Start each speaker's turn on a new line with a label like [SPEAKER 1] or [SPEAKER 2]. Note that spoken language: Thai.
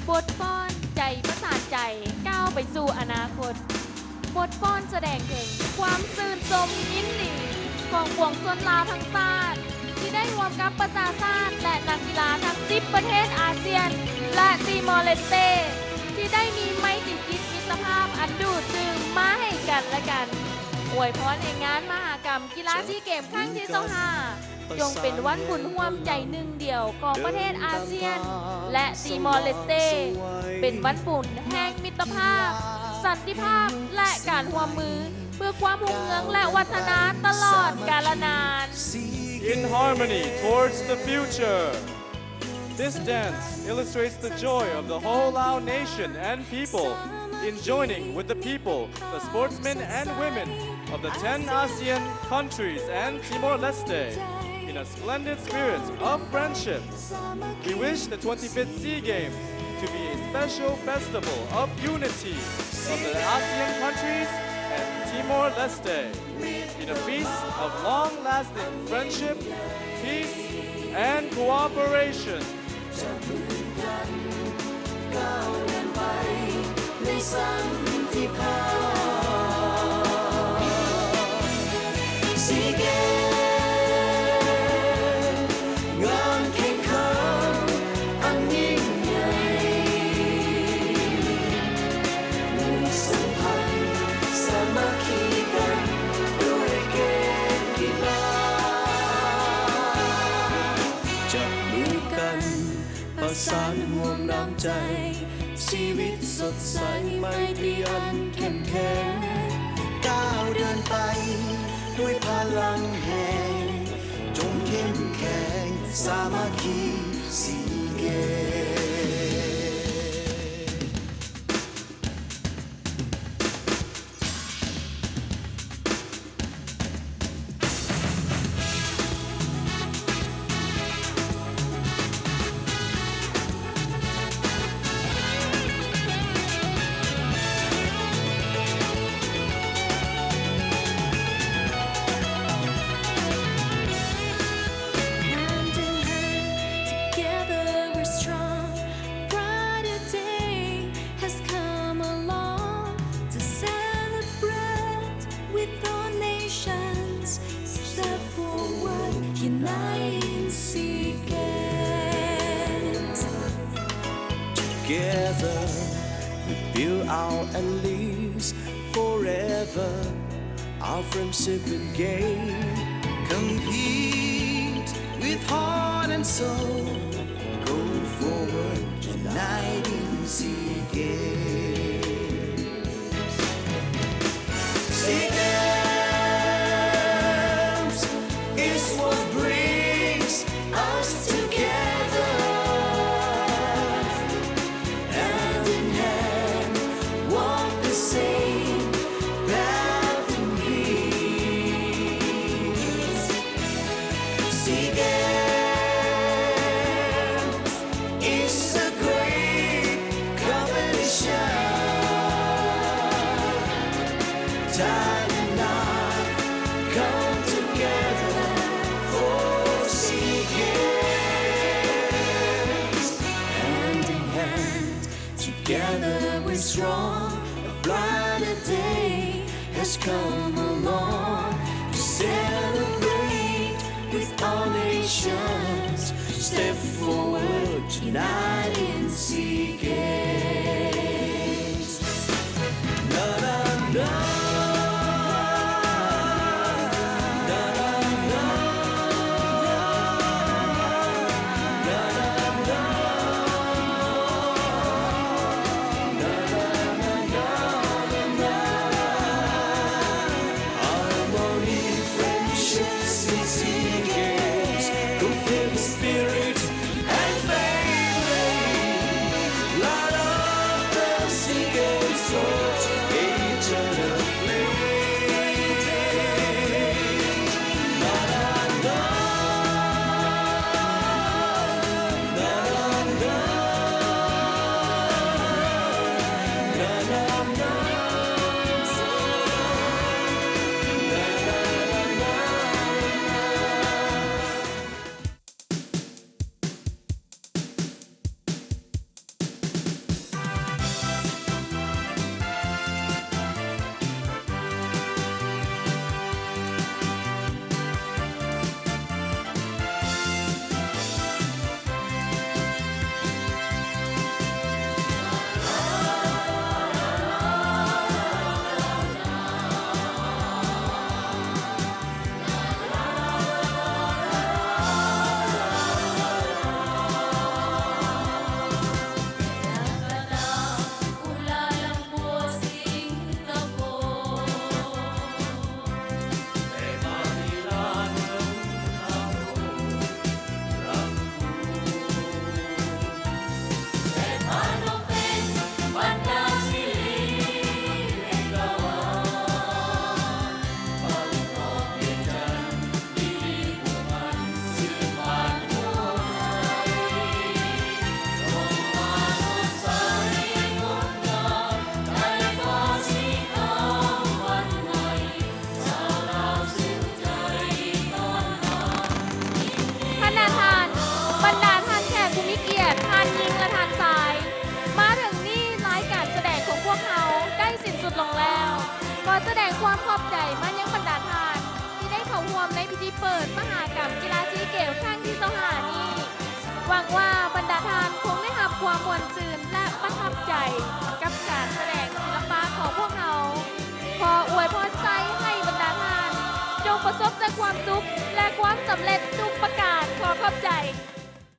[SPEAKER 1] บทฟ้อนใจประสานใจก้าวไปสู่อนาคตบทฟ้อนแสดงถึงความซื่นชมยินดีของปวงชนลาวทั้งชาติที่ได้ร่วมกับประชาชาติและนักกีฬาทั้ง10ประเทศอาเซียนและติมอร์เลสเตที่ได้มีไมตรีจิตมิตรภาพอันดูดดื่มมาให้กันและกันอวยพรแห่งงานมหกรรมกีฬาซีเกมส์ครั้งที่25จงเป็นวันบุญร่วมใจหนึ่งเดียวของประเทศอาเซียนและติมอร์เลสเตเป็นวันบุญแห่งมิตรภาพสันติภาพและการร่วมมือเพื่อความรุ่งเรืองและวัฒนาตลอดกาลนาน
[SPEAKER 2] In harmony towards the future. This dance illustrates the joy of the whole Lao nation and people in joining with the people, the sportsmen and women of the 10 ASEAN countries and Timor-Leste in a splendid spirit of friendship. We wish the 25th SEA Games to be a special festival of unity of the ASEAN countries and Timor-Leste in a feast of long-lasting friendship, peace, and cooperation.
[SPEAKER 3] ประสานห่วงน้ำใจชีวิตสดใสไมตรีอันเข้มแข็งก้าวเดินไปด้วยพลังแห่งจงเข้มแข็งสามัคคีสีเกมTogether we build our and live forever. Our friendship will gain. Compete with heart and soul. Go forward, uniting SEA Games. SEA Games is what brings us together. Time and I come together for SEA Games. Hand in hand, together we're strong. A brighter day has come along to celebrate with all nations. Step forward, united in SEA Games. Na na na. Spirit and faith.
[SPEAKER 1] ความขอบใจมายังบรรดาทาน ที่ได้เข้าร่วมในพิธีเปิดมหกรรมกีฬาซีเกมส์ครั้งที่25นี้ หวังว่าบรรดาทานคงได้รับความมวลซื่นและประทับใจกับการแสดงศิลปะของพวกเรา ขออวยพรใจให้บรรดาทาน จงประสบแต่ความสุขและความสำเร็จทุกประการขอขอบใจ